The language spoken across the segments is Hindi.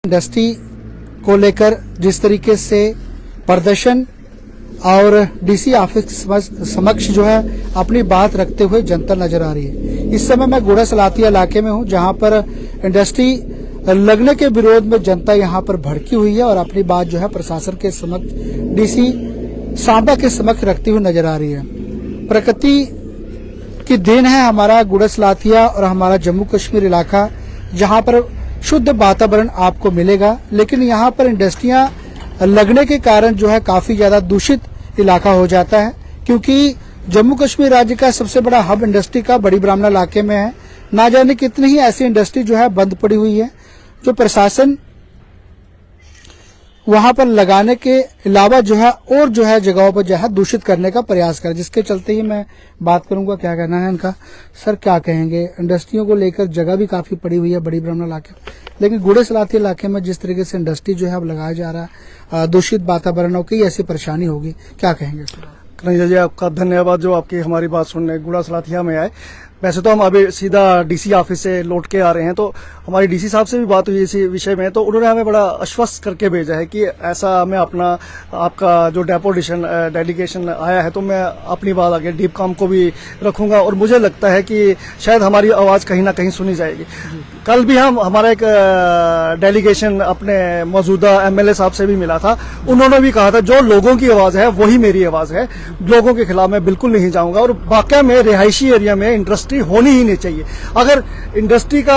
इंडस्ट्री को लेकर जिस तरीके से प्रदर्शन और डीसी ऑफिस समक्ष जो है अपनी बात रखते हुए जनता नजर आ रही है। इस समय मैं गुड़ा सलातिया इलाके में हूं, जहां पर इंडस्ट्री लगने के विरोध में जनता यहां पर भड़की हुई है और अपनी बात जो है प्रशासन के समक्ष डीसी सांबा के समक्ष रखती हुई नजर आ रही है। प्रकृति की देन है हमारा गुड़ा सलातिया और हमारा जम्मू कश्मीर इलाका, जहां पर शुद्ध वातावरण आपको मिलेगा, लेकिन यहाँ पर इंडस्ट्रियां लगने के कारण जो है काफी ज्यादा दूषित इलाका हो जाता है, क्योंकि जम्मू कश्मीर राज्य का सबसे बड़ा हब इंडस्ट्री का बड़ी ब्राह्मणा इलाके में है। ना जाने कितनी ही ऐसी इंडस्ट्री जो है बंद पड़ी हुई है, जो प्रशासन वहां पर लगाने के अलावा जो है और जो है जगहों पर जो है दूषित करने का प्रयास करे, जिसके चलते ही मैं बात करूंगा क्या कहना है इनका। सर क्या कहेंगे, इंडस्ट्रियों को लेकर जगह भी काफी पड़ी हुई है बड़ी ब्राह्मणा इलाके, लेकिन गुड़े सलाती इलाके में जिस तरीके से इंडस्ट्री जो है अब लगाया जा रहा है, दूषित वातावरण की ऐसी परेशानी होगी, क्या कहेंगे? कन्हैया जी आपका धन्यवाद जो आपकी हमारी बात सुनने गुड़ा सलातिया में आए। वैसे तो हम अभी सीधा डीसी ऑफिस से लौट के आ रहे हैं, तो हमारी डीसी साहब से भी बात हुई इसी विषय में, तो उन्होंने हमें बड़ा आश्वस्त करके भेजा है कि ऐसा हमें अपना आपका जो डेलीगेशन आया है, तो मैं अपनी बात आगे डीपकॉम को भी रखूंगा और मुझे लगता है कि शायद हमारी आवाज कहीं ना कहीं सुनी जाएगी। कल भी हमारा एक डेलीगेशन अपने मौजूदा एमएलए साहब से भी मिला था, उन्होंने भी कहा था जो लोगों की आवाज है वही मेरी आवाज है, लोगों के खिलाफ मैं बिल्कुल नहीं जाऊंगा। और वाकई में रिहायशी एरिया में इंडस्ट्री होनी ही नहीं चाहिए। अगर इंडस्ट्री का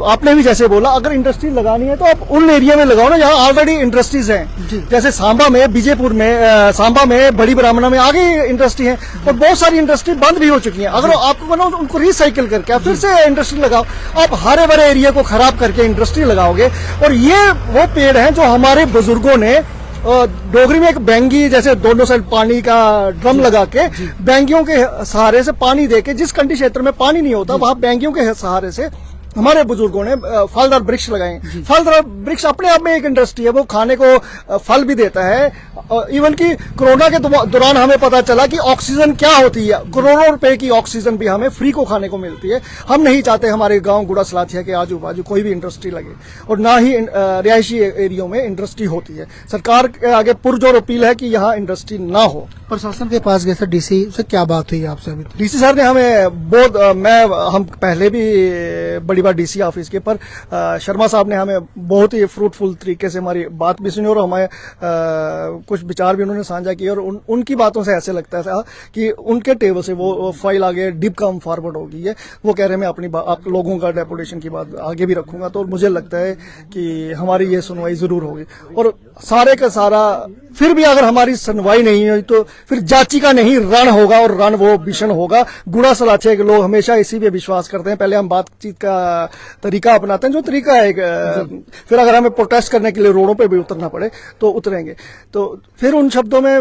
आपने भी जैसे बोला, अगर इंडस्ट्री लगानी है तो आप उन एरिया में लगाओ ना जहां ऑलरेडी इंडस्ट्रीज हैं। जैसे सांबा में, बीजेपुर में, सांबा में, बड़ी ब्राह्मणा में आगे इंडस्ट्री है और बहुत सारी इंडस्ट्री बंद भी हो चुकी है। अगर आपको बनाओ तो उनको रिसाइकिल करके आप फिर से इंडस्ट्री लगाओ। आप हरे भरे एरिया को खराब करके इंडस्ट्री लगाओगे, और ये वो पेड़ हैं जो हमारे बुजुर्गों ने डोगरी में एक बैंगी जैसे दोनों साइड पानी का ड्रम लगा के बैंगियों के सहारे से पानी देके, जिस कंडी क्षेत्र में पानी नहीं होता वहां बैंगियों के सहारे से हमारे बुजुर्गों ने फलदार वृक्ष लगाए। फलदार वृक्ष अपने आप में एक इंडस्ट्री है, वो खाने को फल भी देता है। इवन कि कोरोना के दौरान हमें पता चला कि ऑक्सीजन क्या होती है, करोड़ों रुपए की ऑक्सीजन भी हमें फ्री को खाने को मिलती है। हम नहीं चाहते हमारे गांव गुड़ा सलातिया के आजू बाजू कोई भी इंडस्ट्री लगे, और ना ही रिहायशी एरियो में इंडस्ट्री होती है। सरकार के आगे पुरजोर अपील है कि यहाँ इंडस्ट्री ना हो। प्रशासन के पास गए थे, डीसी से क्या बात हुई आपसे? अभी डीसी सर ने हमें बहुत हम पहले भी बड़ी बार डीसी ऑफिस के पर शर्मा साहब ने हमें बहुत ही फ्रूटफुल तरीके से हमारी बात भी सुनी और हमें कुछ विचार भी उन्होंने साझा किए, और उनकी बातों से ऐसे लगता था कि उनके टेबल से वो फाइल आगे डीपकॉम फॉरवर्ड हो गई है। वो कह रहे हैं मैं अपनी आप लोगों का डेपुटेशन की बात आगे भी रखूंगा, तो मुझे लगता है कि हमारी ये सुनवाई जरूर होगी। और सारे का सारा फिर भी अगर हमारी सुनवाई नहीं हुई तो फिर जांची का नहीं रण होगा, और रण वो भीषण होगा। गुड़ा सलातिया के लोग हमेशा इसी पे विश्वास करते हैं, पहले हम बातचीत का तरीका अपनाते हैं, जो तरीका है फिर अगर हमें प्रोटेस्ट करने के लिए रोडों पे भी उतरना पड़े तो उतरेंगे। तो फिर उन शब्दों में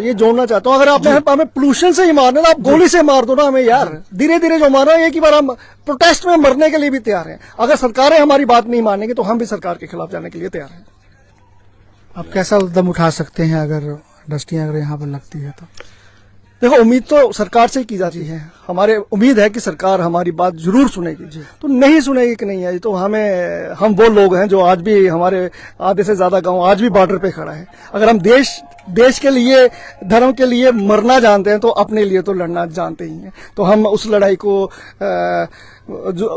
ये जोड़ना चाहता हूँ, अगर आपने हमें पोल्यूशन से ही मारना है, आप गोली से मार दो ना हमें यार। धीरे धीरे जो मार रहा है, एक ही बार हम प्रोटेस्ट में मरने के लिए भी तैयार हैं। अगर सरकारें हमारी बात नहीं मानेंगी तो हम भी सरकार के खिलाफ जाने के लिए तैयार हैं। आप कैसा कदम उठा सकते हैं अगर इंडस्ट्रियां अगर यहाँ पर लगती है तो? देखो, उम्मीद तो सरकार से ही की जाती है। हमारे उम्मीद है कि सरकार हमारी बात जरूर सुनेगी, तो नहीं सुनेगी कि नहीं है तो हम वो लोग हैं जो आज भी हमारे आधे से ज्यादा गांव आज भी बॉर्डर पे खड़ा है। अगर हम देश के लिए, धर्म के लिए मरना जानते हैं तो अपने लिए तो लड़ना जानते ही हैं। तो हम उस लड़ाई को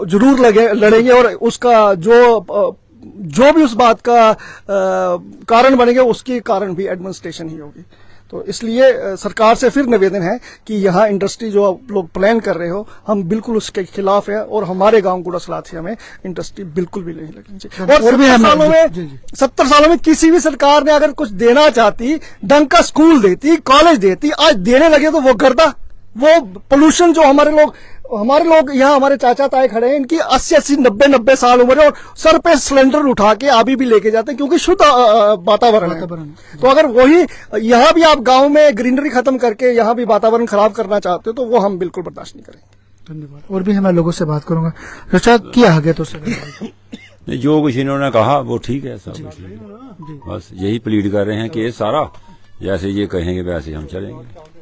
जरूर लड़ेंगे, और उसका जो भी उस बात का कारण बनेगा उसके कारण भी एडमिनिस्ट्रेशन ही होगी। तो इसलिए सरकार से फिर निवेदन है कि यहाँ इंडस्ट्री जो आप लोग प्लान कर रहे हो, हम बिल्कुल उसके खिलाफ है, और हमारे गांव गुड़ा सलातिया में इंडस्ट्री बिल्कुल भी नहीं लगनी चाहिए। और 70 सालों में किसी भी सरकार ने अगर कुछ देना चाहती, ढंग का स्कूल देती, कॉलेज देती, आज देने लगे तो वो गर्दा, वो पोल्यूशन जो हमारे लोग यहाँ हमारे चाचा ताए खड़े हैं, इनकी 80 90 साल उम्र है और सर पे सिलेंडर उठा के अभी भी लेके जाते हैं, क्योंकि शुद्ध वातावरण है। तो अगर वही यहाँ भी आप गांव में ग्रीनरी खत्म करके यहाँ भी वातावरण खराब करना चाहते हो तो वो हम बिल्कुल बर्दाश्त नहीं करेंगे। धन्यवाद। और भी मैं लोगों से बात करूंगा। रचा किया आगे तो जो कुछ इन्होंने कहा वो ठीक है, सब बस यही प्लीड कर रहे हैं कि ये सारा जैसे ये कहेंगे वैसे हम चलेंगे।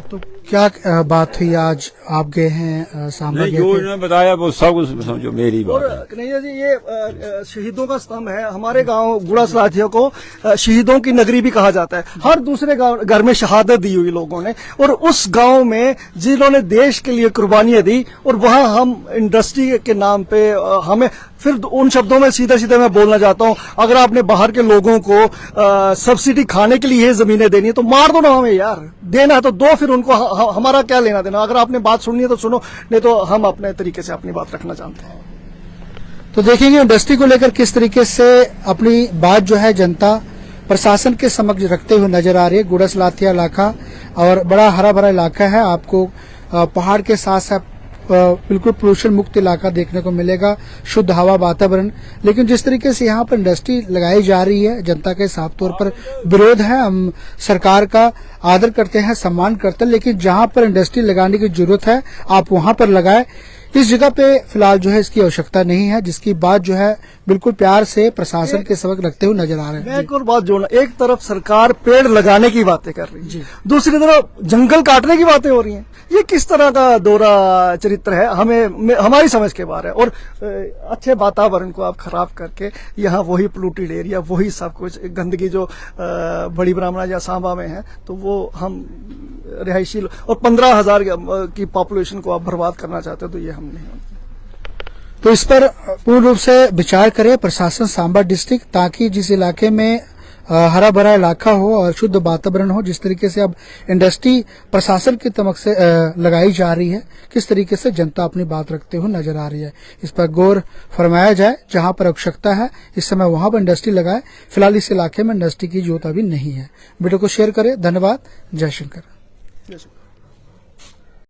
तो क्या बात हुई आज आप गए हैं सांबा नहीं, गए जो थे? इन्होंने बताया वो सब कुछ समझो मेरी बात और है। कन्हैया जी, ये शहीदों का स्तंभ है। हमारे गांव गुड़ा सलाथिया को शहीदों की नगरी भी कहा जाता है। हर दूसरे घर में शहादत दी हुई लोगों ने, और उस गांव में जिन्होंने देश के लिए कुर्बानियां दी, और वहां हम इंडस्ट्री के नाम पे हमें फिर उन शब्दों में सीधे सीधे मैं बोलना चाहता हूं, अगर आपने बाहर के लोगों को सब्सिडी खाने के लिए जमीनें देनी है तो मार दो ना हमें यार, देना है तो दो, फिर उनको हमारा क्या लेना देना। अगर आपने बात सुननी है तो सुनो, नहीं तो हम अपने तरीके से अपनी बात रखना चाहते हैं। तो देखेंगे इंडस्ट्री को लेकर किस तरीके से अपनी बात जो है जनता प्रशासन के समक्ष रखते हुए नजर आ रही है। गुड़ा सलाथिया इलाका और बड़ा हरा भरा इलाका है, आपको पहाड़ के साथ साथ बिल्कुल पोल्यूशन मुक्त इलाका देखने को मिलेगा, शुद्ध हवा वातावरण। लेकिन जिस तरीके से यहाँ पर इंडस्ट्री लगाई जा रही है, जनता के साफ तौर पर विरोध है। हम सरकार का आदर करते हैं, सम्मान करते हैं, लेकिन जहाँ पर इंडस्ट्री लगाने की जरूरत है आप वहां पर लगाए। इस जगह पे फिलहाल जो है इसकी आवश्यकता नहीं है, जिसकी बात जो है बिल्कुल प्यार से प्रशासन के समक्ष रखते हुए नजर आ रहे मैं हैं। एक और बात जोड़ना, एक तरफ सरकार पेड़ लगाने की बातें कर रही है, दूसरी तरफ जंगल काटने की बातें हो रही हैं। ये किस तरह का दोहरा चरित्र है, हमारी समझ के बाहर है। और अच्छे वातावरण को आप खराब करके यहाँ वही पोल्यूटेड एरिया, वही सब कुछ गंदगी जो बड़ी ब्राह्मणा या सांबा में है, तो वो हम रिहायशी और 15,000 की पॉपुलेशन को आप बर्बाद करना चाहते हो, तो ये हम नहीं मानते। तो इस पर पूर्ण रूप से विचार करे प्रशासन सांबा डिस्ट्रिक्ट, ताकि जिस इलाके में हरा भरा इलाका हो और शुद्ध वातावरण हो, जिस तरीके से अब इंडस्ट्री प्रशासन की तरफ से लगाई जा रही है, किस तरीके से जनता अपनी बात रखते हुए नजर आ रही है, इस पर गौर फरमाया जाए। जहां पर आवश्यकता है इस समय वहां पर इंडस्ट्री लगाए। फिलहाल इस इलाके में इंडस्ट्री की जरूरत अभी नहीं है। वीडियो को शेयर करें। धन्यवाद। जय शंकर। Yes, sir.